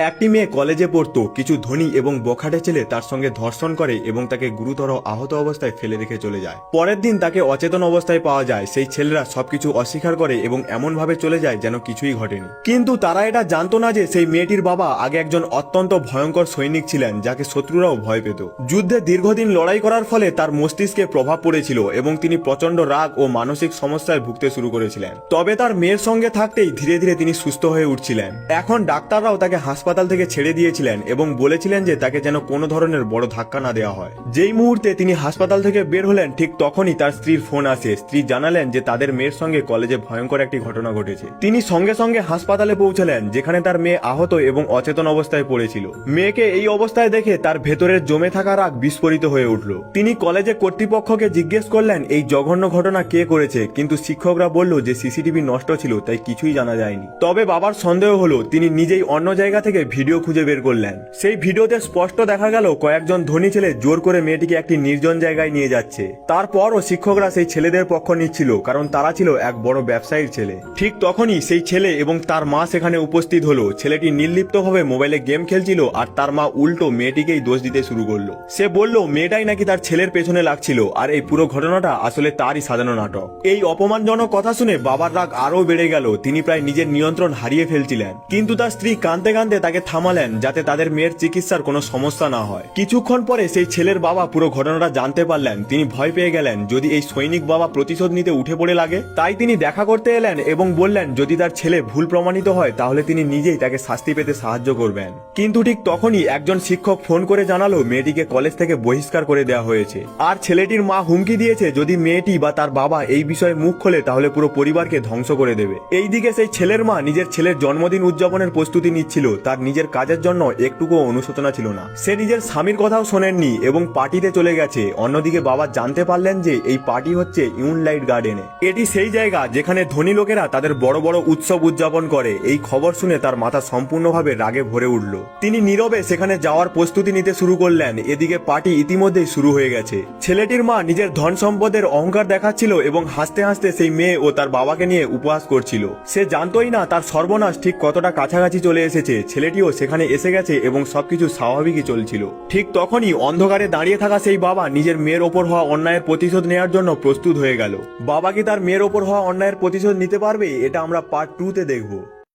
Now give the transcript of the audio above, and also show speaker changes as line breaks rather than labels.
একটি মেয়ে কলেজে পড়তো, কিছু ধনী এবং বখাটে ছেলে তার সঙ্গে ধর্ষণ করে এবং তাকে গুরুতর আহত অবস্থায় ফেলে রেখে চলে যায়। পরের দিন তাকে অচেতন অবস্থায় পাওয়া যায়। সেই ছেলেরা সবকিছু অস্বীকার করে এবং এমন ভাবে চলে যায় যেন কিছুই ঘটেনি। কিন্তু তারা এটা জানতো না যে সেই মেয়েটির বাবা আগে একজন অত্যন্ত ভয়ঙ্কর সৈনিক ছিলেন, যাকে শত্রুরাও ভয় পেত। যুদ্ধে দীর্ঘদিন লড়াই করার ফলে তার মস্তিষ্কে প্রভাব পড়েছিল এবং তিনি প্রচন্ড রাগ ও মানসিক সমস্যায় ভুগতে শুরু করেছিলেন। তবে তার মেয়ের সঙ্গে থাকতেই ধীরে ধীরে তিনি সুস্থ হয়ে উঠছিলেন। এখন ডাক্তাররাও তাকে হাসপাতাল থেকে ছেড়ে দিয়েছিলেন এবং বলেছিলেন যে তাকে যেন কোনো ধরনের বড় ধাক্কা না দেওয়া হয়। যেই মুহূর্তে তিনি হাসপাতাল থেকে বের হলেন, ঠিক তখনই তার স্ত্রীর ফোন আসে। স্ত্রী জানালেন যে তাদের মেয়ের সঙ্গে কলেজে ভয়ঙ্কর একটি ঘটনা ঘটেছে। তিনি সঙ্গে সঙ্গে হাসপাতালে পৌঁছলেন, যেখানে তার মেয়ে আহত এবং অচেতন অবস্থায় পড়েছিল। মেয়েকে এই অবস্থায় দেখে তার ভেতরের জমে থাকা রাগ বিস্ফোরিত হয়ে উঠল। তিনি কলেজে কর্তৃপক্ষকে জিজ্ঞেস করলেন এই জঘন্য ঘটনা কে করেছে, কিন্তু শিক্ষকরা বলল যে সিসিটিভি নষ্ট ছিল, তাই কিছুই জানা যায়নি। তবে বাবার সন্দেহ হলো, তিনি নিজেই অন্য জায়গা থেকে ভিডিও খুঁজে বের করলেন। সেই ভিডিওতে স্পষ্ট দেখা গেল কয়েকজন ধনী ছেলে জোর করে মেয়েটিকে একটি নির্জন জায়গায় নিয়ে যাচ্ছে। তারপরও শিক্ষকরা সেই ছেলেদের পক্ষ নিচ্ছিল, কারণ তারা ছিল এক বড় ব্যবসায়ীর ছেলে। ঠিক তখনই সেই ছেলে এবং তার মা সেখানে উপস্থিত হলো। ছেলেটি নির্লিপ্তভাবে মোবাইলে গেম খেলছিল আর তার মা উল্টো মেয়েটিকেই দোষ দিতে শুরু করলো। সে বলল মেয়েটাই নাকি তার ছেলের পেছনে লাগছিল আর এই পুরো ঘটনাটা আসলে তারই সাজানো নাটক। এই অপমানজনক কথা শুনে বাবার রাগ আরো বেড়ে গেল। তিনি প্রায় নিজের নিয়ন্ত্রণ হারিয়ে ফেলছিলেন, কিন্তু তার স্ত্রী কাঁদতে কাঁদতে তাকে থামালেন যাতে তাদের মেয়ের চিকিৎসার কোনো সমস্যা না হয়। কিছুক্ষণ পরে সেই ছেলের বাবা পুরো ঘটনাটা জানতে পারলেন। তিনি ভয় পেয়ে গেলেন যদি এই সৈনিক বাবা প্রতিশোধ নিতে উঠে পড়ে লাগে। তাই তিনি দেখা করতে এলেন এবং বললেন যদি তার ছেলে ভুল প্রমাণিত হয় তাহলে তিনি নিজেই তাকে শাস্তি পেতে সাহায্য করবেন। কিন্তু ঠিক তখনই একজন শিক্ষক ফোন করে জানালো মেয়েটিকে কলেজ থেকে বহিষ্কার করে দেওয়া হয়েছে। আর ছেলেটির মা হুমকি দিয়েছে যদি মেয়েটি বা তার বাবা এই বিষয়ে মুখ খোলে তাহলে পুরো পরিবারকে ধ্বংস করে দেবে। এইদিকে সেই ছেলের মা নিজের ছেলের জন্মদিন উদযাপনের প্রস্তুতি নিচ্ছিল। তার নিজের কাজের জন্য একটুকুও অনুশোচনা ছিল না। সে নিজের স্বামীর কথাও শোনেননি এবং পার্টিতে চলে গেছে। অন্যদিকে বাবা জানতে পারলেন যে এই পার্টি হচ্ছে ইউনলাইট গার্ডেনে। এটি সেই জায়গা যেখানে ধনী লোকেরা তাদের বড় বড় উৎসব উদযাপন করে। এই খবর শুনে তার মাথা সম্পূর্ণভাবে রাগে ভরে উঠল। তিনি নীরবে সেখানে যাওয়ার প্রস্তুতি নিতে শুরু করলেন। এদিকে পার্টি ইতিমধ্যেই শুরু হয়ে গেছে। ছেলেটির মা নিজের ধন সম্পদের অহংকার দেখাচ্ছিল এবং হাসতে হাসতে সেই মেয়ে ও তার বাবাকে নিয়ে উপহাস করছিল। সে জানতোই না তার সর্বনাশ ঠিক কতটা কাছাকাছি চলে এসেছে। ছেলেটিও সেখানে এসে গেছে এবং সবকিছু স্বাভাবিকই চলছিল। ঠিক তখনই অন্ধকারে দাঁড়িয়ে থাকা সেই বাবা নিজের মেয়ের ওপর হওয়া অন্যায়ের প্রতিশোধ নেওয়ার জন্য প্রস্তুত হয়ে গেল। বাবা কি তার মেয়ের ওপর হওয়া অন্যায়ের প্রতিশোধ নিতে পারবে? এটা আমরা পার্ট 2 তে দেখব।